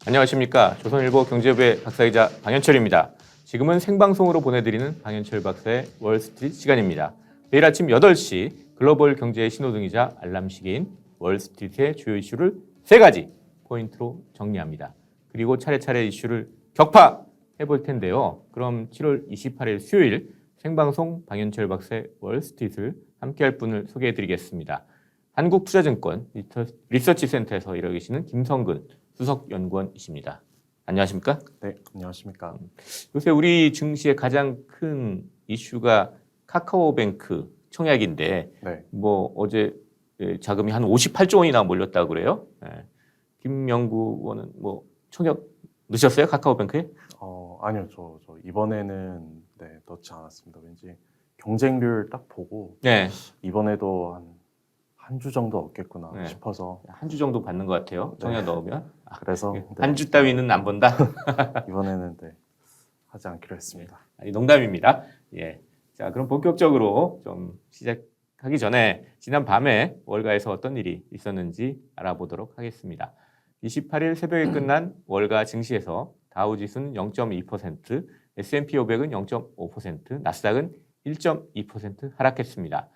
안녕하십니까. 조선일보 경제부의 박사이자 방현철입니다. 지금은 생방송으로 보내드리는 방현철 박사의 월스트리트 시간입니다. 매일 아침 8시 글로벌 경제의 신호등이자 알람 시계인 월스트리트의 주요 이슈를 3가지 포인트로 정리합니다. 그리고 차례차례 이슈를 격파해볼 텐데요. 그럼 7월 28일 수요일 생방송 방현철 박사의 월스트리트를 함께할 분을 소개해드리겠습니다. 한국투자증권 리서치센터에서 일하고 계시는 김성근 수석연구원이십니다. 안녕하십니까? 네, 안녕하십니까. 요새 우리 증시의 가장 큰 이슈가 카카오뱅크 청약인데 네, 뭐 어제 자금이 한 58조 원이나 몰렸다고 그래요. 김명구 의원은 뭐 청약 넣으셨어요? 카카오뱅크에? 아니요, 저 이번에는 넣지 않았습니다. 왠지 경쟁률 딱 보고 네. 이번에도 한 주 정도 얻겠구나 네. 싶어서 한 주 정도 받는 것 같아요. 청약 넣으면. 그래서 한 주 따위는 안 본다. 이번에는 하지 않기로 했습니다. 아니, 농담입니다. 예. 자, 그럼 본격적으로 좀 시작하기 전에 지난 밤에 월가에서 어떤 일이 있었는지 알아보도록 하겠습니다. 28일 새벽에 끝난 월가 증시에서 다우지수는 0.2%, S&P 500은 0.5%, 나스닥은 1.2% 하락했습니다.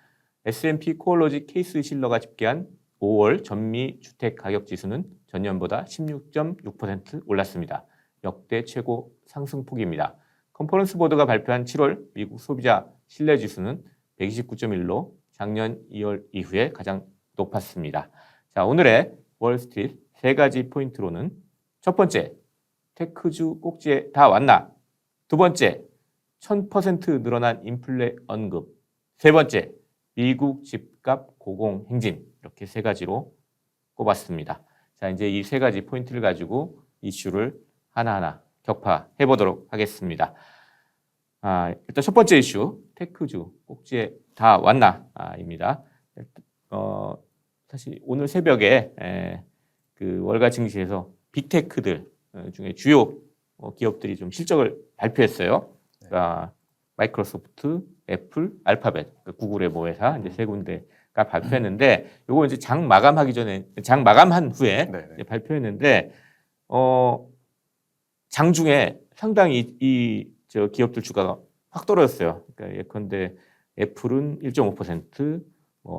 S&P 코올로지 케이스 실러가 집계한 5월 전미 주택 가격 지수는 전년보다 16.6% 올랐습니다. 역대 최고 상승폭입니다. 컨퍼런스 보드가 발표한 7월 미국 소비자 신뢰 지수는 129.1로 작년 2월 이후에 가장 높았습니다. 자, 오늘의 월스트리트 3가지 포인트로는 첫 번째, 테크주 꼭지에 다 왔나? 두 번째, 1000% 늘어난 인플레 언급. 세 번째, 미국 집값 고공행진. 이렇게 3가지로 꼽았습니다. 자, 이제 이 3가지 포인트를 가지고 이슈를 하나하나 격파해 보도록 하겠습니다. 일단 첫 번째 이슈, 테크주 꼭지에 다 왔나? 입니다. 사실 오늘 새벽에 그 월가 증시에서 빅테크들 중에 주요 기업들이 좀 실적을 발표했어요. 그러니까 마이크로소프트, 애플, 알파벳, 그러니까 구글의 모회사 이제 3군데가 발표했는데 요거 이제 장 마감하기 전에 장 마감한 후에 이제 발표했는데 장중에 상당히 저 기업들 주가가 확 떨어졌어요. 그러니까 예컨대 애플은 1.5%,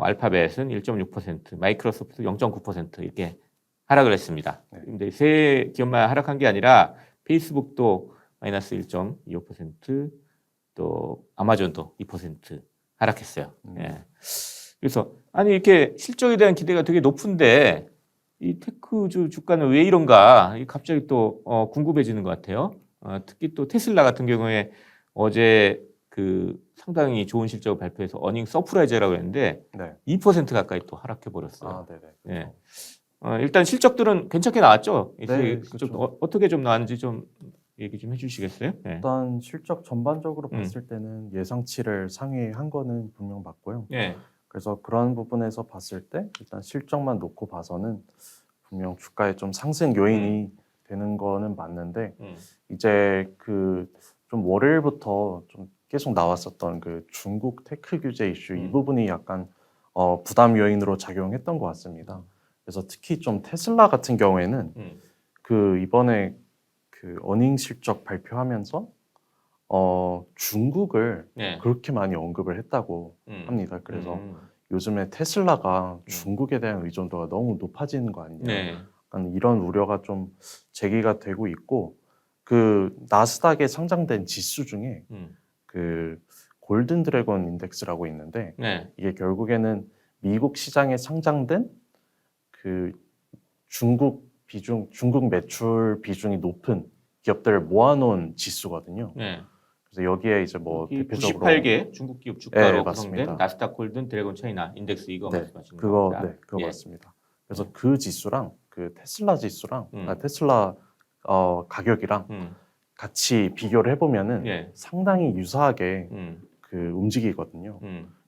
알파벳은 1.6%, 마이크로소프트 0.9% 이렇게 하락을 했습니다. 근데 세 기업만 하락한 게 아니라 페이스북도 마이너스 1.25%, 또 아마존도 2% 하락했어요. 예. 그래서 아니 이렇게 실적에 대한 기대가 되게 높은데 이 테크주 주가는 왜 이런가 갑자기 또 궁금해지는 것 같아요. 특히 또 테슬라 같은 경우에 어제 그 상당히 좋은 실적을 발표해서 어닝 서프라이즈라고 했는데 2% 가까이 또 하락해 버렸어요. 예. 일단 실적들은 괜찮게 나왔죠. 네, 그렇죠. 어떻게 좀 나왔는지 좀 얘기 좀 해주시겠어요? 네. 일단 실적 전반적으로 봤을 때는 예상치를 상회한 거는 분명 맞고요. 네. 그래서 그런 부분에서 봤을 때 일단 실적만 놓고 봐서는 분명 주가에 좀 상승 요인이 되는 거는 맞는데 이제 그 좀 월요일부터 좀 계속 나왔었던 그 중국 테크 규제 이슈 이 부분이 약간 부담 요인으로 작용했던 것 같습니다. 그래서 특히 좀 테슬라 같은 경우에는 그 이번에 그 어닝 실적 발표하면서 중국을 그렇게 많이 언급을 했다고 합니다. 그래서 요즘에 테슬라가 중국에 대한 의존도가 너무 높아지는 거 아니냐. 약간 이런 우려가 좀 제기가 되고 있고 그 나스닥에 상장된 지수 중에 그 골든 드래곤 인덱스라고 있는데 이게 결국에는 미국 시장에 상장된 그 중국 매출 비중이 높은 기업들을 모아놓은 지수거든요. 그래서 여기에 이제 뭐 대표적으로 98개 중국 기업 주가로 구성된 나스닥 골든 드래곤 차이나 인덱스 이거 말씀하시는 겁니다. 그거 맞습니다. 그래서 그 지수랑 그 테슬라 지수랑 테슬라 가격이랑 같이 비교를 해보면은 상당히 유사하게 그 움직이거든요.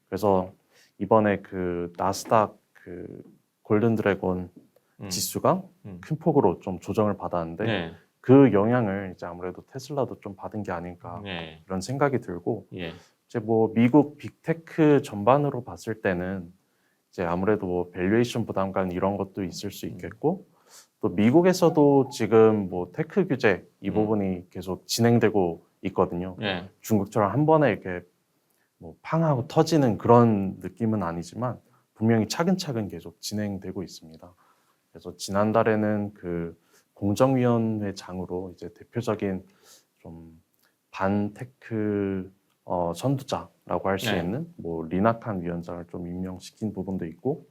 그래서 이번에 그 나스닥 그 골든 드래곤 지수가 큰 폭으로 좀 조정을 받았는데 그 영향을 이제 아무래도 테슬라도 좀 받은 게 아닐까 이런 생각이 들고 이제 뭐 미국 빅테크 전반으로 봤을 때는 이제 아무래도 뭐 밸류에이션 부담감 이런 것도 있을 수 있겠고 또 미국에서도 지금 뭐 테크 규제 이 음. 부분이 계속 진행되고 있거든요. 네. 중국처럼 한 번에 이렇게 뭐 팡하고 터지는 그런 느낌은 아니지만 분명히 차근차근 계속 진행되고 있습니다. 그래서 지난달에는 그 공정위원회 장으로 이제 대표적인 좀 반테크 선두자라고 할 수 네. 있는 뭐 리나칸 위원장을 좀 임명시킨 부분도 있고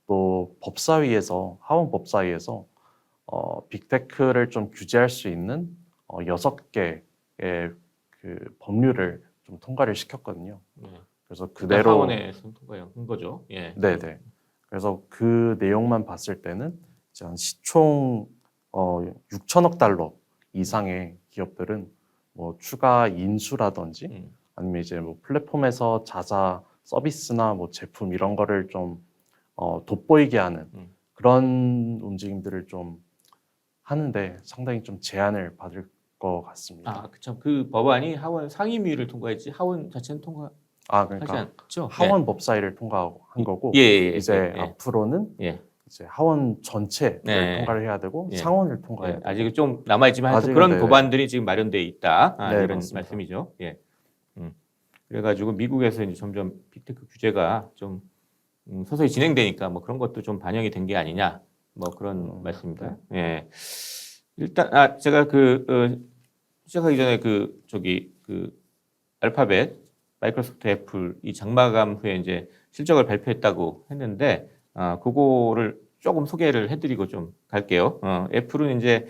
또 법사위에서 하원 법사위에서 빅테크를 좀 규제할 수 있는 6개의 그 법률을 좀 통과를 시켰거든요. 네. 그래서 그러니까 그대로 하원에서 통과한 거죠. 예. 네네. 그래서 그 내용만 봤을 때는 이제 한 시총 6천억 달러 이상의 기업들은 뭐 추가 인수라든지 음. 아니면 이제 뭐 플랫폼에서 자사 서비스나 뭐 제품 이런 거를 좀 돋보이게 하는 음. 그런 움직임들을 좀 하는데 상당히 좀 제한을 받을 것 같습니다. 아, 그쵸. 그 법안이 하원 상임위를 통과했지 하원 자체는 통과하지 그러니까 않죠? 하원 법사위를 통과한 거고 예, 예, 예, 이제 예, 앞으로는 예. 이제 하원 전체를 네. 통과를 해야 되고 예. 상원을 통과해야 예, 되고 아직 좀 남아있지만 하여튼 아직은 그런 네. 법안들이 지금 마련돼 있다. 네, 이런 맞습니다. 말씀이죠. 예. 그래가지고 미국에서 이제 점점 빅테크 규제가 좀 서서히 진행되니까 뭐 그런 것도 좀 반영이 된 게 아니냐. 뭐 그런 말씀입니다. 예. 일단 제가 시작하기 전에 그 알파벳, 마이크로소프트, 애플 이 장마감 후에 이제 실적을 발표했다고 했는데 그거를 조금 소개를 해드리고 좀 갈게요. 애플은 이제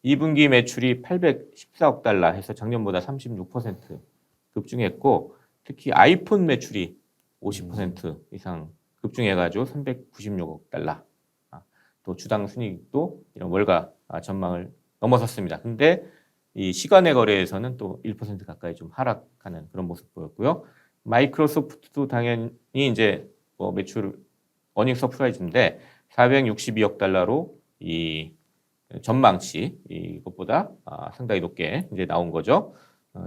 2분기 매출이 814억 달러 해서 작년보다 36% 급증했고 특히 아이폰 매출이 50% 이상 급증해가지고 396억 달러. 또 주당 순이익도 이런 월가 전망을 넘어섰습니다. 근데 이 시간의 거래에서는 또 1% 가까이 좀 하락하는 그런 모습 보였고요. 마이크로소프트도 당연히 이제 뭐 매출 어닝 서프라이즈인데 462억 달러로 이 전망치 이것보다 상당히 높게 이제 나온 거죠.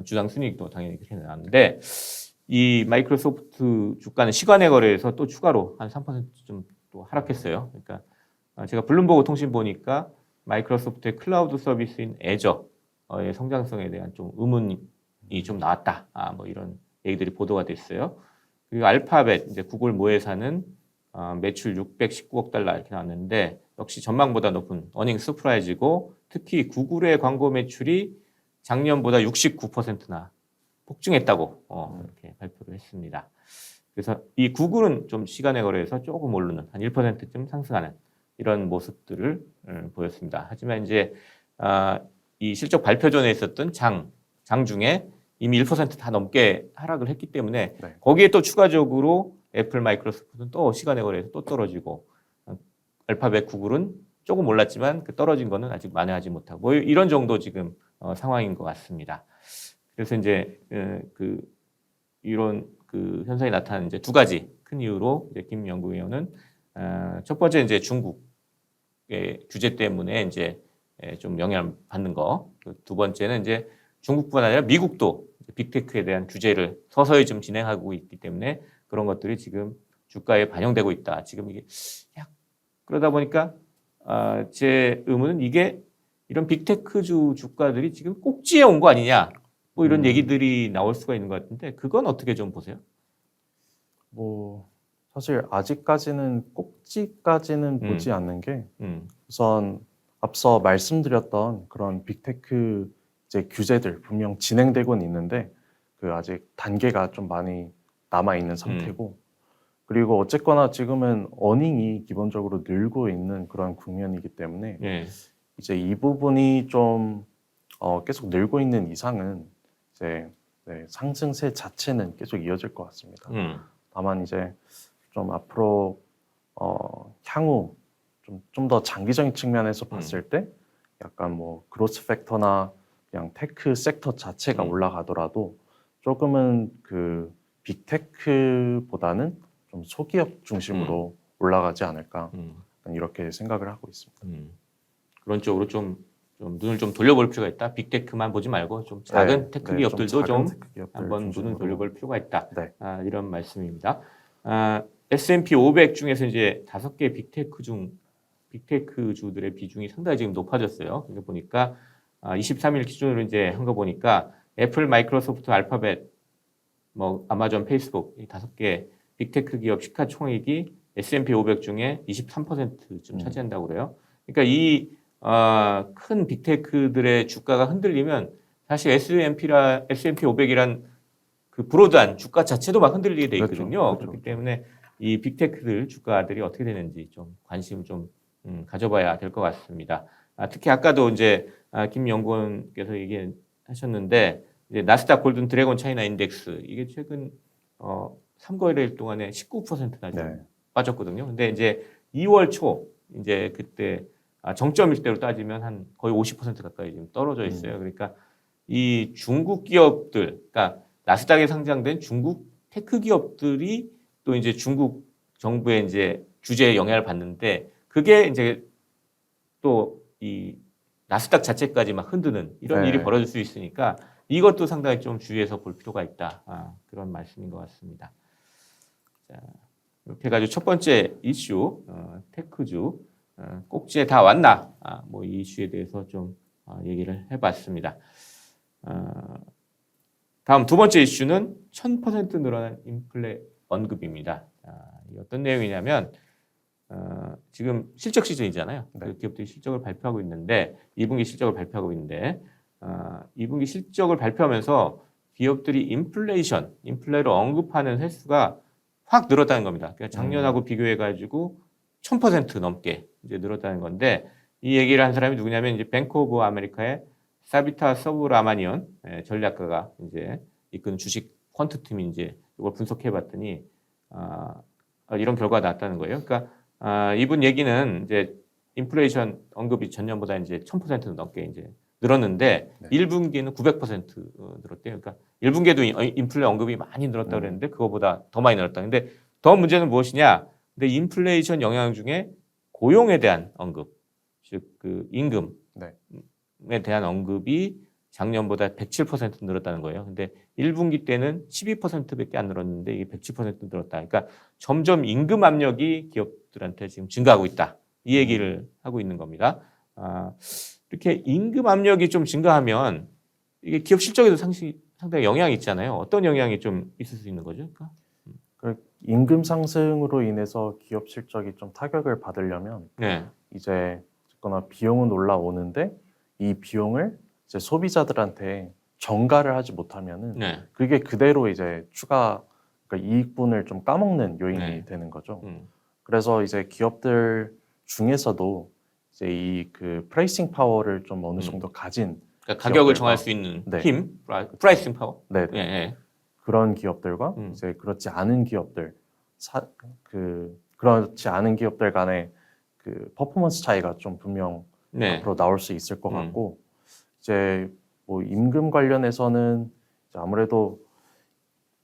주당 순이익도 당연히 그렇게 나왔는데 이 마이크로소프트 주가는 시간의 거래에서 또 추가로 한 3%좀 또 하락했어요. 그러니까 제가 블룸버그 통신 보니까 마이크로소프트의 클라우드 서비스인 애저의 성장성에 대한 좀 의문이 좀 나왔다. 뭐 이런 얘기들이 보도가 됐어요. 그리고 알파벳 이제 구글 모회사는 매출 619억 달러 이렇게 나왔는데 역시 전망보다 높은 어닝 서프라이즈고 특히 구글의 광고 매출이 작년보다 69%나 폭증했다고 이렇게 발표를 했습니다. 그래서 이 구글은 좀 시간의 거래에서 조금 오르는 한 1%쯤 상승하는 이런 모습들을 보였습니다. 하지만 이제 이 실적 발표 전에 있었던 장 중에 이미 1%다 넘게 하락을 했기 때문에 네. 거기에 또 추가적으로 애플, 마이크로소프트는 또 시간의 거래에서 또 떨어지고 알파벳, 구글은 조금 올랐지만 그 떨어진 거는 아직 만회하지 못하고 뭐 이런 정도 지금 상황인 것 같습니다. 그래서 이제 이런 그 현상이 나타나는 이제 두 가지 큰 이유로 이제 김 연구위원은 첫 번째 이제 중국의 규제 때문에 이제 좀 영향을 받는 거. 두 번째는 이제 중국뿐 아니라 미국도 빅테크에 대한 규제를 서서히 좀 진행하고 있기 때문에 그런 것들이 지금 주가에 반영되고 있다. 지금 이게 그러다 보니까 제 의문은 이게 이런 빅테크주 주가들이 지금 꼭지에 온 거 아니냐. 뭐 이런 얘기들이 나올 수가 있는 것 같은데 그건 어떻게 좀 보세요? 뭐 사실 아직까지는 꼭지까지는 보지 않는 게 우선 앞서 말씀드렸던 그런 빅테크 이제 규제들 분명 진행되고는 있는데 그 아직 단계가 좀 많이 남아 있는 상태고 그리고 어쨌거나 지금은 어닝이 기본적으로 늘고 있는 그런 국면이기 때문에 이제 이 부분이 좀 계속 늘고 있는 이상은 이제 상승세 자체는 계속 이어질 것 같습니다. 다만 이제 좀 앞으로 향후 좀 더 장기적인 측면에서 봤을 때 약간 뭐 그로스 팩터나 그냥 테크 섹터 자체가 올라가더라도 조금은 그 빅테크보다는 좀 소기업 중심으로 올라가지 않을까 이렇게 생각을 하고 있습니다. 그런 쪽으로 좀 눈을 좀 돌려볼 필요가 있다. 빅테크만 보지 말고 좀 작은 테크 기업들도 좀 한번 눈을 돌려볼 필요가 있다. 네. 이런 말씀입니다. S&P 500 중에서 이제 5개 빅테크 중 빅테크 주들의 비중이 상당히 지금 높아졌어요. 그러니까 보니까 23일 기준으로 이제 한 거 보니까 애플, 마이크로소프트, 알파벳, 뭐 아마존, 페이스북 이 5개 빅테크 기업 시가총액이 S&P 500 중에 23%쯤 차지한다고 그래요. 그러니까 이 큰 빅테크들의 주가가 흔들리면 사실 S&P 500이란 그 브로드한 주가 자체도 막 흔들리게 돼 있거든요. 그렇죠. 그렇기 때문에 이 빅테크들 주가들이 어떻게 되는지 좀 관심 좀 가져봐야 될 것 같습니다. 특히 아까도 이제 김 연구원께서 얘기하셨는데 이제 나스닥 골든 드래곤 차이나 인덱스 이게 최근 3거래일 동안에 19%나 좀 네. 빠졌거든요. 근데 이제 2월 초 이제 그때 정점일 때로 따지면 한 거의 50% 가까이 지금 떨어져 있어요. 그러니까 이 중국 기업들, 그러니까 나스닥에 상장된 중국 테크 기업들이 또 이제 중국 정부의 이제 규제에 영향을 받는데 그게 이제 또 이 나스닥 자체까지 막 흔드는 이런 네. 일이 벌어질 수 있으니까 이것도 상당히 좀 주의해서 볼 필요가 있다. 그런 말씀인 것 같습니다. 자, 이렇게 해가지고 첫 번째 이슈, 테크주 꼭지에 다 왔나? 뭐 이 이슈에 대해서 좀 얘기를 해봤습니다. 다음 두 번째 이슈는 1000% 늘어난 인플레 언급입니다. 이 어떤 내용이냐면 지금 실적 시즌이잖아요. 네. 그 기업들이 실적을 발표하고 있는데 2분기 실적을 발표하고 있는데 2분기 실적을 발표하면서 기업들이 인플레를 언급하는 횟수가 확 늘었다는 겁니다. 그러니까 작년하고 비교해 가지고 1000% 넘게 이제 늘었다는 건데 이 얘기를 한 사람이 누구냐면 이제 뱅크 오브 아메리카의 사비타 서브라마니언 전략가가 이제 이끄는 주식 퀀트 팀이 이제 이걸 분석해 봤더니 이런 결과가 나왔다는 거예요. 그러니까 이분 얘기는 이제 인플레이션 언급이 전년보다 이제 1000% 넘게 이제 늘었는데 네. 1분기는 900% 늘었대요. 그러니까 1분기에도 인플레 언급이 많이 늘었다 그랬는데 그거보다 더 많이 늘었다. 근데 더 문제는 무엇이냐? 근데 인플레이션 영향 중에 고용에 대한 언급, 즉 그 임금에 대한 언급이 작년보다 107% 늘었다는 거예요. 근데 1분기 때는 12%밖에 안 늘었는데 이게 107% 늘었다. 그러니까 점점 임금 압력이 기업들한테 지금 증가하고 있다. 이 얘기를 하고 있는 겁니다. 이렇게 임금 압력이 좀 증가하면 이게 기업 실적에도 상당히 영향이 있잖아요. 어떤 영향이 좀 있을 수 있는 거죠? 그러니까? 그 임금 상승으로 인해서 기업 실적이 좀 타격을 받으려면 네. 이제 어쨌거나 비용은 올라오는데 이 비용을 이제 소비자들한테 전가를 하지 못하면은 네. 그게 그대로 이제 추가 그러니까 이익분을 좀 까먹는 요인이 네. 되는 거죠. 음. 그래서 이제 기업들 중에서도 이제 이 그 프라이싱 파워를 좀 어느 정도 가진 그러니까 가격을 기업들과, 정할 수 있는 네. 힘, 프라이싱 파워. 네, 예, 예. 그런 기업들과 이제 그렇지 않은 기업들 그렇지 않은 기업들 간의 그 퍼포먼스 차이가 좀 분명 네. 앞으로 나올 수 있을 것 같고 이제 뭐 임금 관련해서는 이제 아무래도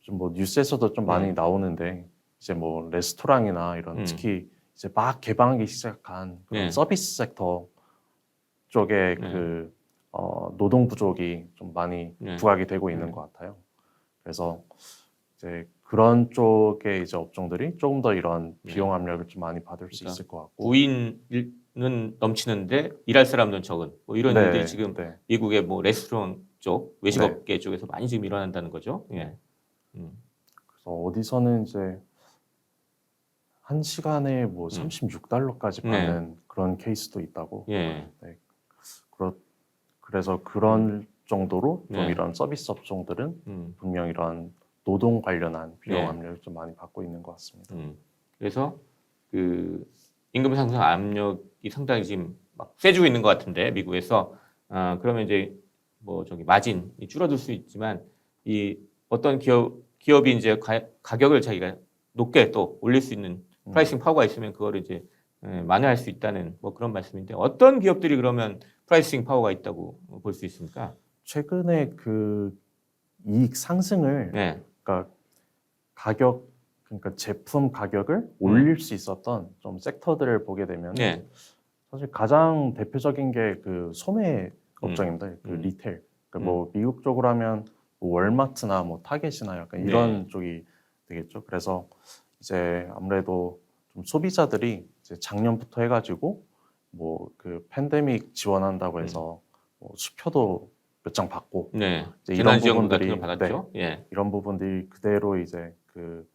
좀 뭐 뉴스에서도 좀 많이 나오는데 이제 뭐 레스토랑이나 이런 특히 이제 막 개방하기 시작한 그런 네. 서비스 섹터 쪽에 네. 그 노동 부족이 좀 많이 네. 부각이 되고 있는 것 같아요. 그래서 이제 그런 쪽의 이제 업종들이 조금 더 이런 비용 압력을 좀 많이 받을 수 있을 것 같고 부인은 넘치는데 일할 사람은 적은 뭐 이런 네, 일들이 지금 네. 미국의 뭐 레스토랑 쪽 외식업계 쪽에서 많이 지금 일어난다는 거죠. 예. 그래서 어디서는 이제 한 시간에 뭐 36달러까지 받는 그런 케이스도 있다고. 예. 네. 그래서 그런 정도로 좀 네. 이런 서비스 업종들은 분명 이런 노동 관련한 비용 압력을 좀 많이 받고 있는 것 같습니다. 그래서 그 임금 상승 압력이 상당히 지금 막 세지고 있는 것 같은데 미국에서 그러면 이제 뭐 저기 마진이 줄어들 수 있지만 이 어떤 기업이 이제 가격을 자기가 높게 또 올릴 수 있는 프라이싱 파워가 있으면 그거를 이제 만회할 수 있다는 뭐 그런 말씀인데 어떤 기업들이 그러면 프라이싱 파워가 있다고 볼 수 있습니까? 최근에 그 이익 상승을 네. 그러니까 그러니까 제품 가격을 올릴 수 있었던 좀 섹터들을 보게 되면 네. 사실 가장 대표적인 게 그 소매 업종입니다. 그 리테일. 그러니까 뭐 미국 쪽으로 하면 뭐 월마트나 뭐 타겟이나 약간 이런 쪽이 되겠죠. 그래서 이제 아무래도 좀 소비자들이 이제 작년부터 해가지고 뭐 그 팬데믹 지원한다고 해서 뭐 수표도 몇 장 받고 네. 이제 재난 이런 지원금 같은 부분들이 걸 받았죠. 예. 이런 부분들이 그대로 이제 그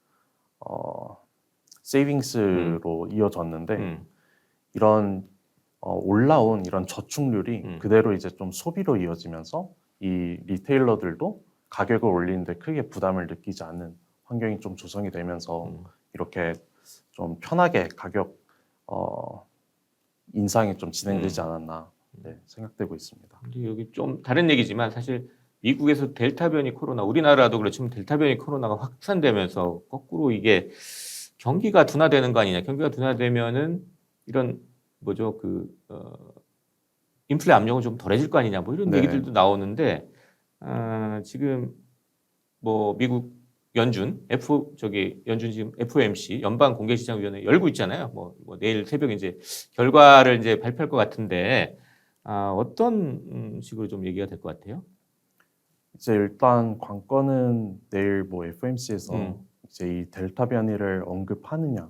세이빙스로 이어졌는데 이런 올라온 이런 저축률이 그대로 이제 좀 소비로 이어지면서 이 리테일러들도 가격을 올리는데 크게 부담을 느끼지 않는 환경이 좀 조성이 되면서 이렇게 좀 편하게 가격 인상이 좀 진행되지 않았나 생각되고 있습니다. 근데 여기 좀 다른 얘기지만 사실 미국에서 델타 변이 코로나, 우리나라도 그렇지만 델타 변이 코로나가 확산되면서 거꾸로 이게 경기가 둔화되는 거 아니냐. 경기가 둔화되면은 이런 뭐죠 인플레 압력은 좀 덜해질 거 아니냐. 뭐 이런 네. 얘기들도 나오는데 지금 뭐 미국 연준 지금 FOMC 연방공개시장위원회 열고 있잖아요. 뭐 내일 새벽에 이제 결과를 이제 발표할 것 같은데 어떤 식으로 좀 얘기가 될 것 같아요? 이제 일단 관건은 내일 뭐 FOMC에서 이제 이 델타 변이를 언급하느냐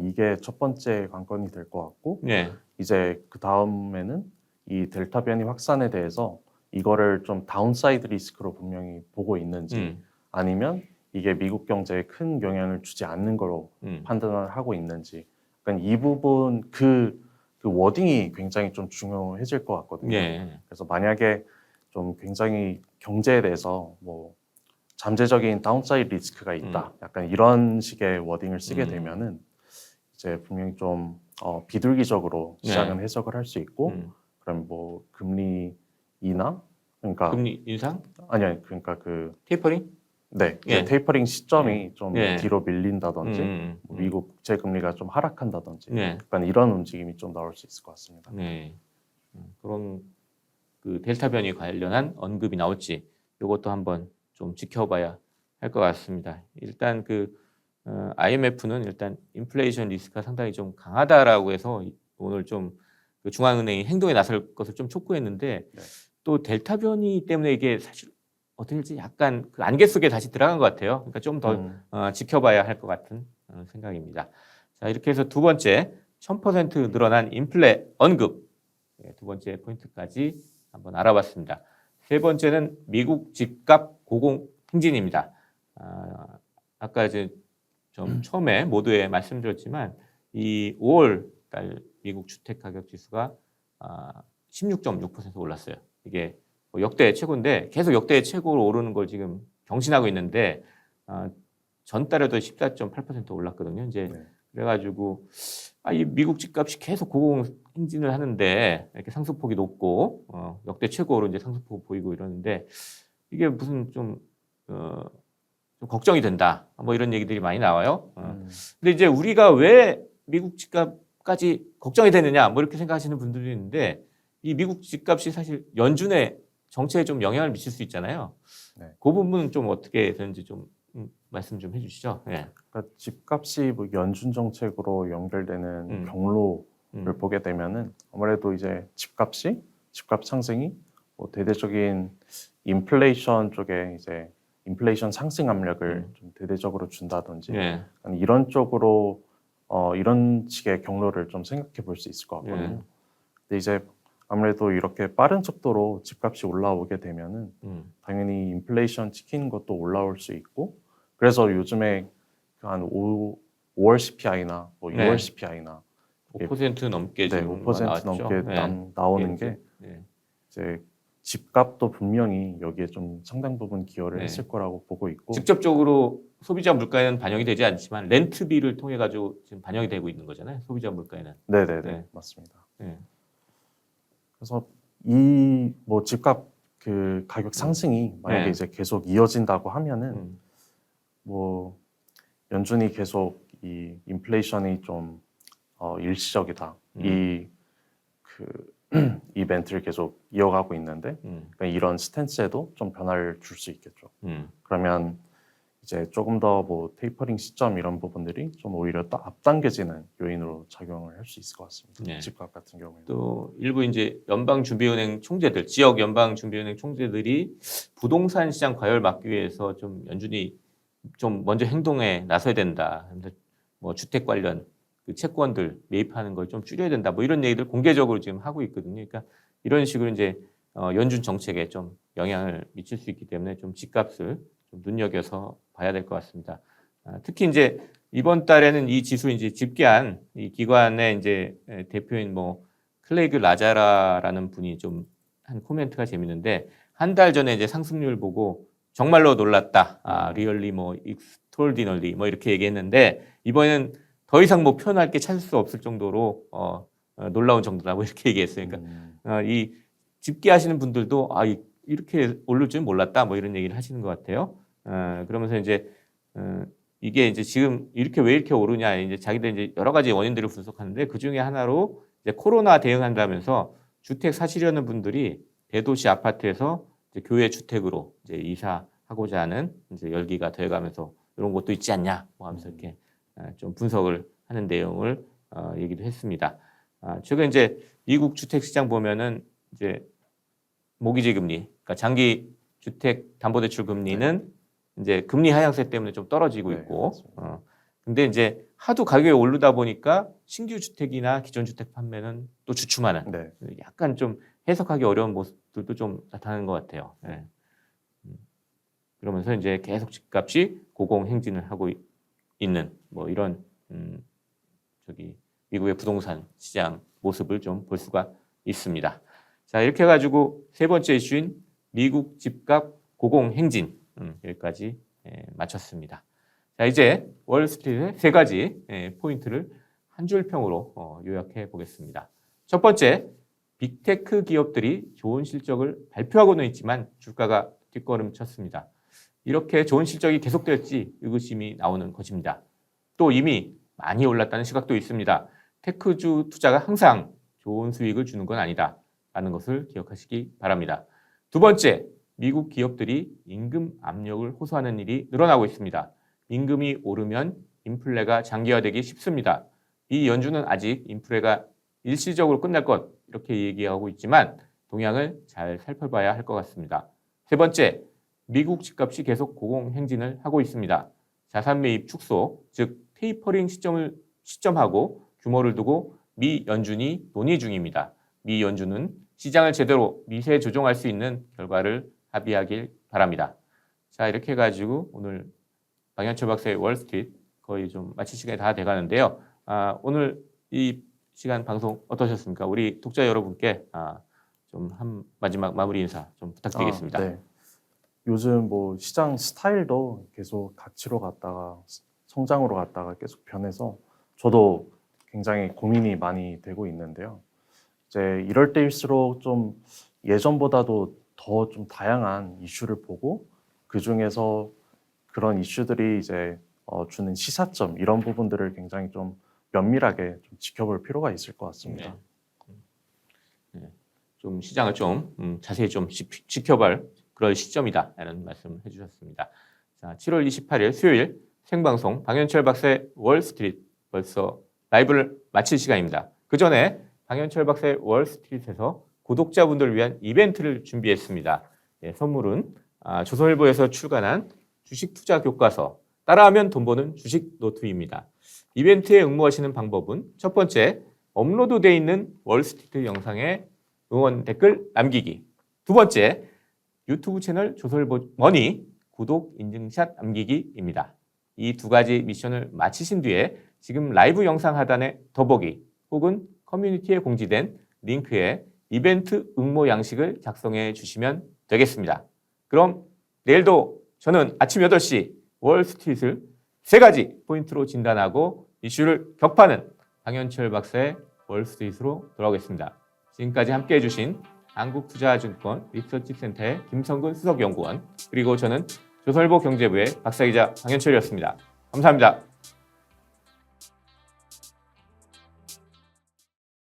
이게 첫 번째 관건이 될 것 같고 네. 이제 그 다음에는 이 델타 변이 확산에 대해서 이거를 좀 다운사이드 리스크로 분명히 보고 있는지 아니면 이게 미국 경제에 큰 영향을 주지 않는 거로 판단을 하고 있는지 그러니까 이 부분 그 워딩이 굉장히 좀 중요해질 것 같거든요. 네. 그래서 만약에 좀 굉장히 경제에 대해서 뭐 잠재적인 다운사이드 리스크가 있다. 약간 이런 식의 워딩을 쓰게 되면은 이제 분명히 좀 비둘기적으로 시장은 해석을 할 수 있고 그럼 뭐 금리 인하 그러니까 금리 인상? 아니요 그러니까 그 테이퍼링? 네, 예. 테이퍼링 시점이 좀 예. 뒤로 밀린다든지 뭐 미국 국채 금리가 좀 하락한다든지 네. 약간 이런 움직임이 좀 나올 수 있을 것 같습니다. 네. 그런 그 델타 변이 관련한 언급이 나올지 이것도 한번 좀 지켜봐야 할 것 같습니다. 일단 IMF는 일단 인플레이션 리스크가 상당히 좀 강하다라고 해서 오늘 좀 그 중앙은행이 행동에 나설 것을 좀 촉구했는데 또 델타 변이 때문에 이게 사실 어떻게 될지 약간 그 안개 속에 다시 들어간 것 같아요. 그러니까 좀 더 지켜봐야 할 것 같은 생각입니다. 자, 이렇게 해서 두 번째 1000% 늘어난 인플레 언급 두 번째 포인트까지 한번 알아봤습니다. 세 번째는 미국 집값 고공 행진입니다. 아까 이제 좀 처음에 모두에 말씀드렸지만 이 5월 달 미국 주택 가격 지수가 16.6% 올랐어요. 이게 뭐 역대 최고인데 계속 역대 최고로 오르는 걸 지금 경신하고 있는데 전달에도 14.8% 올랐거든요. 이제 그래가지고 이 미국 집값이 계속 고공 행진을 하는데 이렇게 상승폭이 높고 역대 최고로 이제 상승폭 보이고 이러는데 이게 무슨 좀 걱정이 된다. 뭐 이런 얘기들이 많이 나와요. 근데 이제 우리가 왜 미국 집값까지 걱정이 되느냐 뭐 이렇게 생각하시는 분들이 있는데 이 미국 집값이 사실 연준의 정책에 좀 영향을 미칠 수 있잖아요. 그 부분은 좀 어떻게 되는지 좀 말씀 좀 해주시죠. 네. 그러니까 집값이 뭐 연준 정책으로 연결되는 경로를 보게 되면은 아무래도 이제 집값 상승이 뭐 대대적인 인플레이션 쪽에 이제 인플레이션 상승 압력을 좀 대대적으로 준다든지 이런 쪽으로 이런 식의 경로를 좀 생각해 볼 수 있을 것 같거든요. 근데 이제 아무래도 이렇게 빠른 속도로 집값이 올라오게 되면은 당연히 인플레이션 찍히는 것도 올라올 수 있고 그래서 요즘에 한 5월 CPI나 뭐 6월 CPI나 5% 넘게 지금 5% 넘게 나오는 게 이제 집값도 분명히 여기에 좀 상당 부분 기여를 했을 거라고 보고 있고 직접적으로 소비자 물가에는 반영이 되지 않지만 렌트비를 통해 가지고 지금 반영이 되고 있는 거잖아요. 소비자 물가에는. 네네네 맞습니다. 네. 그래서 이 뭐 집값 그 가격 상승이 만약에 이제 계속 이어진다고 하면은 뭐 연준이 계속 이 인플레이션이 좀 일시적이다 이 멘트를 계속 이어가고 있는데 그러니까 이런 스탠스에도 좀 변화를 줄 수 있겠죠. 그러면 이제 조금 더 뭐 테이퍼링 시점 이런 부분들이 좀 오히려 또 앞당겨지는 요인으로 작용을 할 수 있을 것 같습니다. 집값 같은 경우에는 또 일부 이제 연방준비은행 총재들, 지역 연방준비은행 총재들이 부동산 시장 과열 막기 위해서 좀 연준이 좀 먼저 행동에 나서야 된다. 뭐 주택 관련 그 채권들 매입하는 걸 좀 줄여야 된다. 뭐 이런 얘기들 공개적으로 지금 하고 있거든요. 그러니까 이런 식으로 이제 연준 정책에 좀 영향을 미칠 수 있기 때문에 좀 집값을 좀 눈여겨서 봐야 될 것 같습니다. 특히 이제 이번 달에는 이 지수 이제 집계한 이 기관의 이제 대표인 뭐 클레이그 라자라라는 분이 좀 한 코멘트가 재밌는데 한 달 전에 이제 상승률 보고 정말로 놀랐다. 리얼리 뭐 익스트롤디널리 뭐 이렇게 얘기했는데 이번에는 더 이상 뭐 표현할 게 찾을 수 없을 정도로 놀라운 정도다 뭐 이렇게 얘기했어요. 그러니까 이 집계하시는 분들도 이렇게 오를 줄 몰랐다 뭐 이런 얘기를 하시는 것 같아요. 그러면서 이제 이게 이제 지금 왜 이렇게 오르냐 이제 자기들 이제 여러 가지 원인들을 분석하는데 그 중에 하나로 이제 코로나 대응한다면서 주택 사시려는 분들이 대도시 아파트에서 이제 교외 주택으로 이제 이사하고자 하는 이제 열기가 돼가면서 이런 것도 있지 않냐 뭐 하면서 이렇게 좀 분석을 하는 내용을 얘기도 했습니다. 최근 이제 미국 주택 시장 보면은 이제 모기지 금리, 그러니까 장기 주택 담보대출 금리는 이제 금리 하향세 때문에 좀 떨어지고 있고, 근데 이제 하도 가격이 오르다 보니까 신규 주택이나 기존 주택 판매는 또 주춤하는 약간 좀 해석하기 어려운 모습들도 좀 나타나는 것 같아요. 네. 그러면서 이제 계속 집값이 고공행진을 하고 있는 뭐 이런 미국의 부동산 시장 모습을 좀 볼 수가 있습니다. 자, 이렇게 해가지고 세 번째 이슈인 미국 집값 고공행진 여기까지 마쳤습니다. 자, 이제 월스트리트의 세 가지 포인트를 한 줄 평으로 요약해 보겠습니다. 첫 번째, 빅테크 기업들이 좋은 실적을 발표하고는 있지만 주가가 뒷걸음쳤습니다. 이렇게 좋은 실적이 계속될지 의구심이 나오는 것입니다. 또 이미 많이 올랐다는 시각도 있습니다. 테크주 투자가 항상 좋은 수익을 주는 건 아니다 라는 것을 기억하시기 바랍니다. 두 번째, 미국 기업들이 임금 압력을 호소하는 일이 늘어나고 있습니다. 임금이 오르면 인플레가 장기화되기 쉽습니다. 이 연준은 아직 인플레가 일시적으로 끝날 것 이렇게 얘기하고 있지만 동향을 잘 살펴봐야 할 것 같습니다. 세 번째, 미국 집값이 계속 고공행진을 하고 있습니다. 자산 매입 축소, 즉 테이퍼링 시점하고 규모를 두고 미 연준이 논의 중입니다. 미 연준은 시장을 제대로 미세 조정할 수 있는 결과를 합의하길 바랍니다. 자, 이렇게 해가지고 오늘 방현철 박사의 월스트리트 거의 좀 마칠 시간이 다 돼가는데요. 오늘 이 시간 방송 어떠셨습니까? 우리 독자 여러분께 좀 한 마지막 마무리 인사 좀 부탁드리겠습니다. 네. 요즘 뭐 시장 스타일도 계속 가치로 갔다가 성장으로 갔다가 계속 변해서 저도 굉장히 고민이 많이 되고 있는데요. 이제 이럴 때일수록 좀 예전보다도 더 좀 다양한 이슈를 보고 그 중에서 그런 이슈들이 이제 주는 시사점 이런 부분들을 굉장히 좀 면밀하게 좀 지켜볼 필요가 있을 것 같습니다. 네. 좀 시장을 좀 자세히 좀 지켜볼 그럴 시점이다라는 말씀을 해주셨습니다. 자, 7월 28일 수요일 생방송 방현철 박사의 월스트리트 벌써 라이브를 마칠 시간입니다. 그 전에 방현철 박사의 월스트리트에서 구독자분들을 위한 이벤트를 준비했습니다. 선물은 조선일보에서 출간한 주식 투자 교과서 따라하면 돈 버는 주식 노트입니다. 이벤트에 응모하시는 방법은 첫 번째, 업로드되어 있는 월스트리트 영상에 응원 댓글 남기기. 두 번째, 유튜브 채널 조선일보 머니 구독 인증샷 남기기입니다. 이 두 가지 미션을 마치신 뒤에 지금 라이브 영상 하단에 더보기 혹은 커뮤니티에 공지된 링크에 이벤트 응모 양식을 작성해 주시면 되겠습니다. 그럼 내일도 저는 아침 8시 월스트리트를 세 가지 포인트로 진단하고 이슈를 격파하는 방현철 박사의 월스트리트로 돌아오겠습니다. 지금까지 함께해 주신 한국투자증권 리서치센터의 김성근 수석연구원 그리고 저는 조선일보 경제부의 박사기자 방현철이었습니다. 감사합니다.